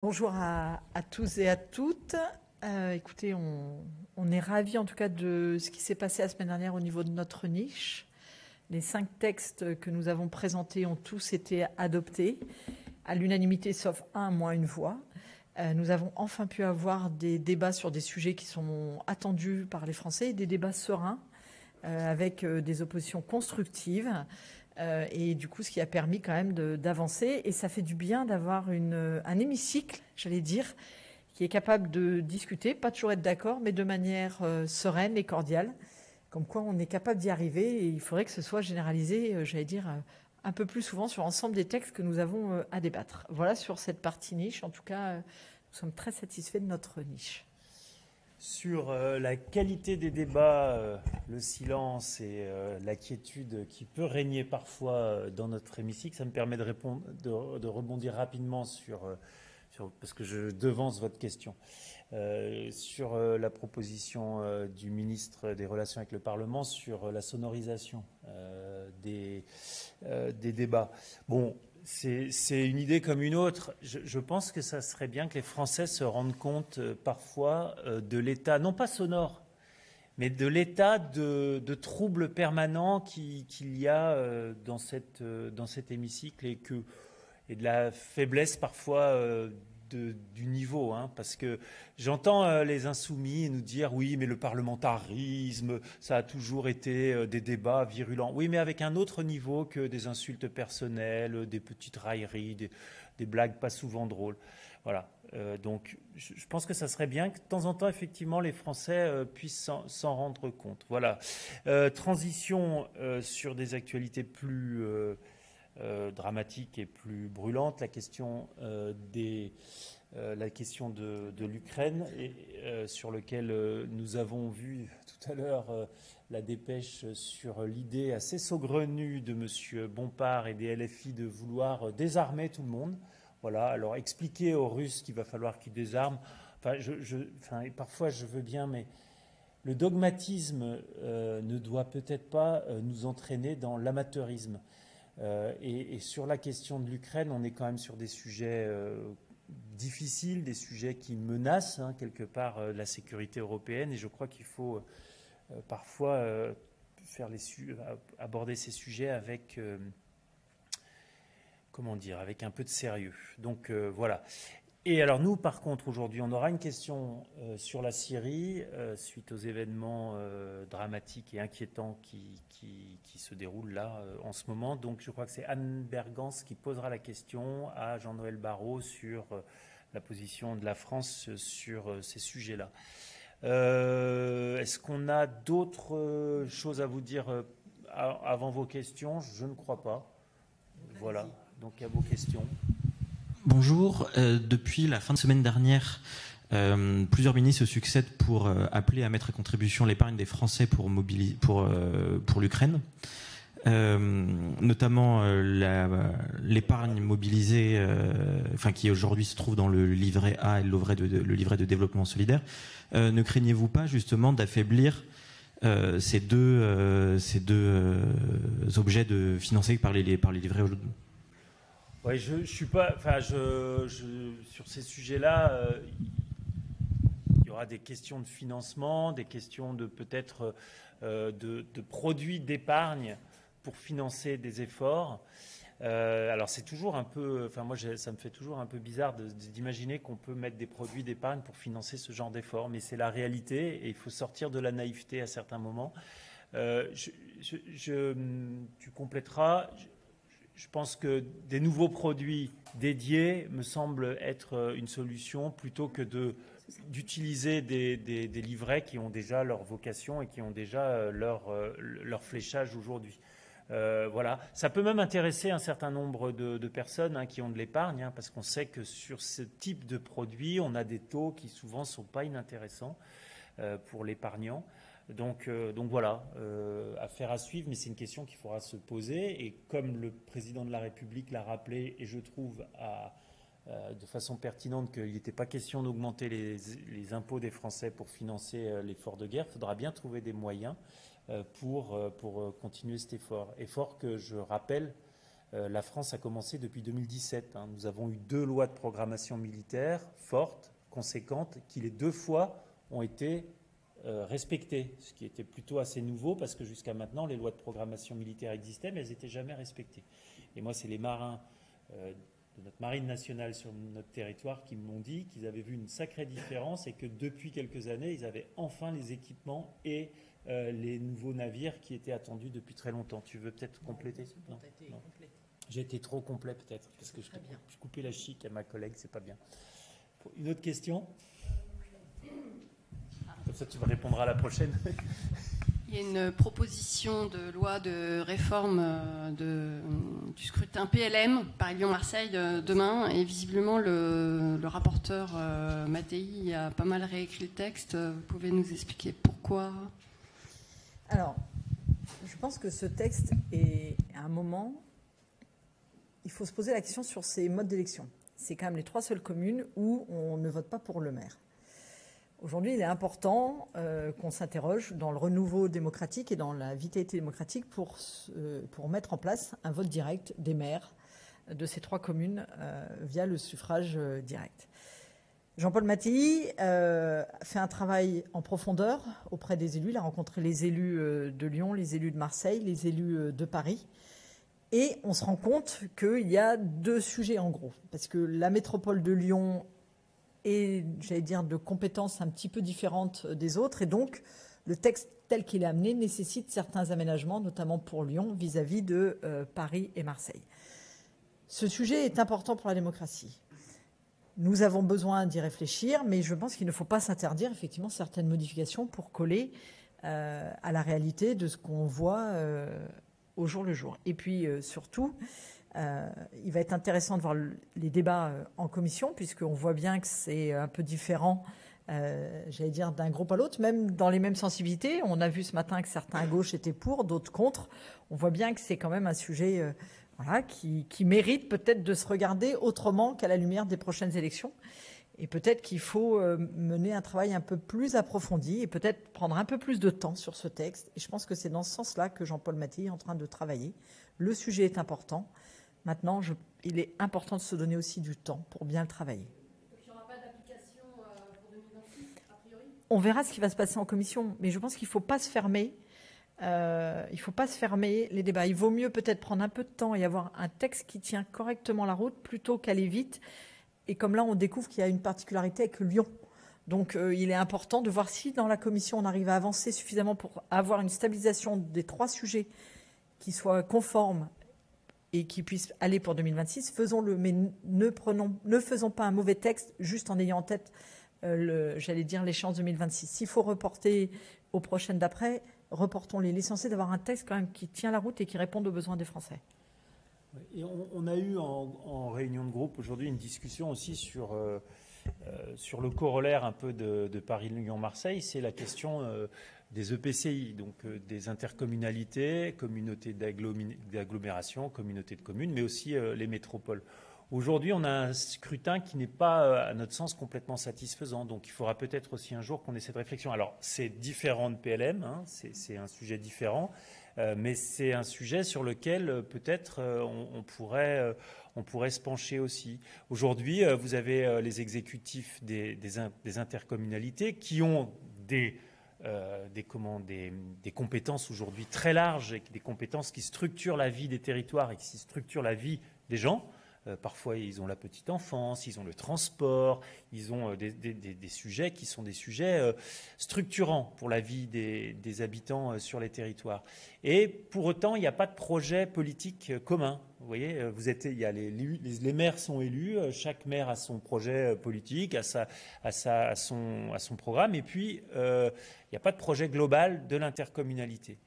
Bonjour à tous et à toutes. Écoutez, on est ravis en tout cas de ce qui s'est passé la semaine dernière au niveau de notre niche. Les 5 textes que nous avons présentés ont tous été adoptés à l'unanimité, sauf un, moins une voix. Nous avons enfin pu avoir des débats sur des sujets qui sont attendus par les Français, des débats sereins, avec des oppositions constructives. Et du coup, ce qui a permis quand même d'avancer. Et ça fait du bien d'avoir un hémicycle, j'allais dire, qui est capable de discuter, pas toujours être d'accord, mais de manière sereine et cordiale. Comme quoi, on est capable d'y arriver et il faudrait que ce soit généralisé, j'allais dire, un peu plus souvent sur l'ensemble des textes que nous avons à débattre. Voilà sur cette partie niche. En tout cas, nous sommes très satisfaits de notre niche. Sur la qualité des débats, le silence et la quiétude qui peut régner parfois dans notre hémicycle, ça me permet de rebondir rapidement parce que je devance votre question, sur la proposition du ministre des Relations avec le Parlement sur la sonorisation des débats. Bon, c'est une idée comme une autre. Je pense que ça serait bien que les Français se rendent compte parfois de l'état, non pas sonore, mais de l'état de trouble permanent qu'il y a dans cet hémicycle et de la faiblesse parfois du niveau, hein, parce que j'entends les insoumis nous dire oui, mais le parlementarisme, ça a toujours été des débats virulents. Oui, mais avec un autre niveau que des insultes personnelles, des petites railleries, des blagues pas souvent drôles. Voilà. Donc, je pense que ça serait bien que de temps en temps, effectivement, les Français puissent s'en rendre compte. Voilà. Transition sur des actualités plus dramatique et plus brûlante, la question de l'Ukraine, sur lequel nous avons vu tout à l'heure la dépêche sur l'idée assez saugrenue de M. Bompard et des LFI de vouloir désarmer tout le monde. Voilà, alors expliquer aux Russes qu'il va falloir qu'ils désarment. Parfois je veux bien, mais le dogmatisme ne doit peut-être pas nous entraîner dans l'amateurisme. Et sur la question de l'Ukraine, on est quand même sur des sujets difficiles, des sujets qui menacent quelque part la sécurité européenne. Et je crois qu'il faut parfois aborder ces sujets avec, avec un peu de sérieux. Donc voilà. Et alors nous, par contre, aujourd'hui, on aura une question sur la Syrie, suite aux événements dramatiques et inquiétants qui se déroulent là en ce moment. Donc je crois que c'est Anne Bergance qui posera la question à Jean-Noël Barrot sur la position de la France sur ces sujets-là. Est-ce qu'on a d'autres choses à vous dire avant vos questions? Je ne crois pas. Voilà, donc à vos questions. Bonjour. Depuis la fin de semaine dernière, plusieurs ministres se succèdent pour appeler à mettre à contribution l'épargne des Français pour l'Ukraine. Notamment l'épargne mobilisée, qui aujourd'hui se trouve dans le livret A et le livret de développement solidaire. Ne craignez-vous pas justement d'affaiblir ces deux objets financés par les livrets Oui, je suis pas. Sur ces sujets-là, il y aura des questions de financement, des questions de peut-être de produits d'épargne pour financer des efforts. Alors c'est toujours un peu. Moi, ça me fait toujours un peu bizarre d'imaginer qu'on peut mettre des produits d'épargne pour financer ce genre d'efforts, mais c'est la réalité et il faut sortir de la naïveté à certains moments. Tu compléteras. Je pense que des nouveaux produits dédiés me semblent être une solution plutôt que d'utiliser des livrets qui ont déjà leur vocation et qui ont déjà leur fléchage aujourd'hui. Voilà. Ça peut même intéresser un certain nombre de personnes qui ont de l'épargne, parce qu'on sait que sur ce type de produit, on a des taux qui souvent ne sont pas inintéressants pour l'épargnant. Donc voilà, affaire à suivre, mais c'est une question qu'il faudra se poser. Et comme le président de la République l'a rappelé, et je trouve de façon pertinente qu'il n'était pas question d'augmenter les impôts des Français pour financer l'effort de guerre, il faudra bien trouver des moyens pour continuer cet effort. Effort que je rappelle La France a commencé depuis 2017. Nous avons eu 2 lois de programmation militaire fortes, conséquentes, qui les 2 fois ont été respectées, ce qui était plutôt assez nouveau parce que jusqu'à maintenant, les lois de programmation militaire existaient, mais elles n'étaient jamais respectées. Et moi, c'est les marins de notre marine nationale sur notre territoire qui m'ont dit qu'ils avaient vu une sacrée différence et que depuis quelques années, ils avaient enfin les équipements et les nouveaux navires qui étaient attendus depuis très longtemps. Tu veux peut-être compléter? Non. J'ai été trop complet peut-être parce que je coupais la chic à ma collègue, c'est pas bien. Une autre question? Comme ça, tu me répondras à la prochaine. Il y a une proposition de loi de réforme du scrutin PLM, Paris-Lyon-Marseille, demain. Et visiblement, le rapporteur Mattei a pas mal réécrit le texte. Vous pouvez nous expliquer pourquoi? Alors, je pense que ce texte est, à un moment, il faut se poser la question sur ces modes d'élection. C'est quand même les 3 seules communes où on ne vote pas pour le maire. Aujourd'hui, il est important qu'on s'interroge dans le renouveau démocratique et dans la vitalité démocratique pour mettre en place un vote direct des maires de ces 3 communes via le suffrage direct. Jean-Paul Mattei fait un travail en profondeur auprès des élus. Il a rencontré les élus de Lyon, les élus de Marseille, les élus de Paris. Et on se rend compte qu'il y a 2 sujets en gros. Parce que la métropole de Lyon est, j'allais dire, de compétences un petit peu différentes des autres. Et donc, le texte tel qu'il est amené nécessite certains aménagements, notamment pour Lyon, vis-à-vis de Paris et Marseille. Ce sujet est important pour la démocratie. Nous avons besoin d'y réfléchir, mais je pense qu'il ne faut pas s'interdire effectivement certaines modifications pour coller à la réalité de ce qu'on voit au jour le jour. Et puis surtout, il va être intéressant de voir les débats en commission, puisqu'on voit bien que c'est un peu différent, j'allais dire, d'un groupe à l'autre, même dans les mêmes sensibilités. On a vu ce matin que certains à gauche étaient pour, d'autres contre. On voit bien que c'est quand même un sujet qui mérite peut-être de se regarder autrement qu'à la lumière des prochaines élections. Et peut-être qu'il faut mener un travail un peu plus approfondi et peut-être prendre un peu plus de temps sur ce texte. Et je pense que c'est dans ce sens-là que Jean-Paul Mattei est en train de travailler. Le sujet est important. Maintenant, il est important de se donner aussi du temps pour bien le travailler. Donc, il n'y aura pas d'application pour 2026, a priori? On verra ce qui va se passer en commission. Mais je pense qu'il ne faut pas se fermer. Les débats. Il vaut mieux peut-être prendre un peu de temps et avoir un texte qui tient correctement la route plutôt qu'aller vite. Et comme là, on découvre qu'il y a une particularité avec Lyon. Donc, il est important de voir si dans la commission, on arrive à avancer suffisamment pour avoir une stabilisation des 3 sujets qui soient conformes et qui puissent aller pour 2026. Faisons-le, mais ne faisons pas un mauvais texte juste en ayant en tête, l'échéance 2026. S'il faut reporter aux prochaines d'après, reportons-les. L'essentiel d'avoir un texte quand même qui tient la route et qui réponde aux besoins des Français. Et on a eu en réunion de groupe aujourd'hui une discussion aussi sur le corollaire un peu de Paris-Lyon-Marseille, c'est la question des EPCI, donc des intercommunalités, communautés d'agglomération, communautés de communes, mais aussi les métropoles. Aujourd'hui, on a un scrutin qui n'est pas, à notre sens, complètement satisfaisant. Donc, il faudra peut-être aussi un jour qu'on ait cette réflexion. Alors, c'est différent de PLM, c'est un sujet différent, mais c'est un sujet sur lequel peut-être on pourrait se pencher aussi. Aujourd'hui, vous avez les exécutifs des intercommunalités qui ont des compétences aujourd'hui très larges, et des compétences qui structurent la vie des territoires et qui structurent la vie des gens. Parfois, ils ont la petite enfance, ils ont le transport, ils ont des sujets qui sont des sujets structurants pour la vie des habitants sur les territoires. Et pour autant, il n'y a pas de projet politique commun. Vous voyez, les maires sont élus, chaque maire a son projet politique, a son programme, et puis il n'y a pas de projet global de l'intercommunalité.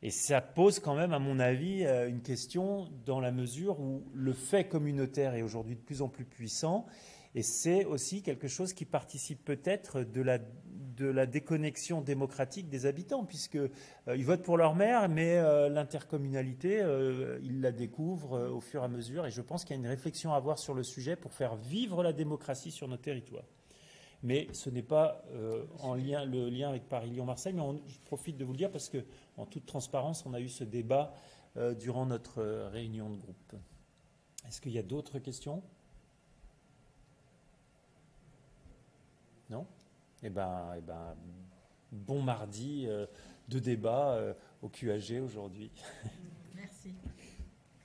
Et ça pose quand même, à mon avis, une question dans la mesure où le fait communautaire est aujourd'hui de plus en plus puissant. Et c'est aussi quelque chose qui participe peut-être de la déconnexion démocratique des habitants, puisqu'ils votent pour leur maire, mais l'intercommunalité, ils la découvrent au fur et à mesure. Et je pense qu'il y a une réflexion à avoir sur le sujet pour faire vivre la démocratie sur nos territoires. Mais ce n'est pas le lien avec Paris-Lyon-Marseille. Mais je profite de vous le dire parce qu'en toute transparence, on a eu ce débat durant notre réunion de groupe. Est-ce qu'il y a d'autres questions? Non? Eh ben, bon mardi de débat au QAG aujourd'hui.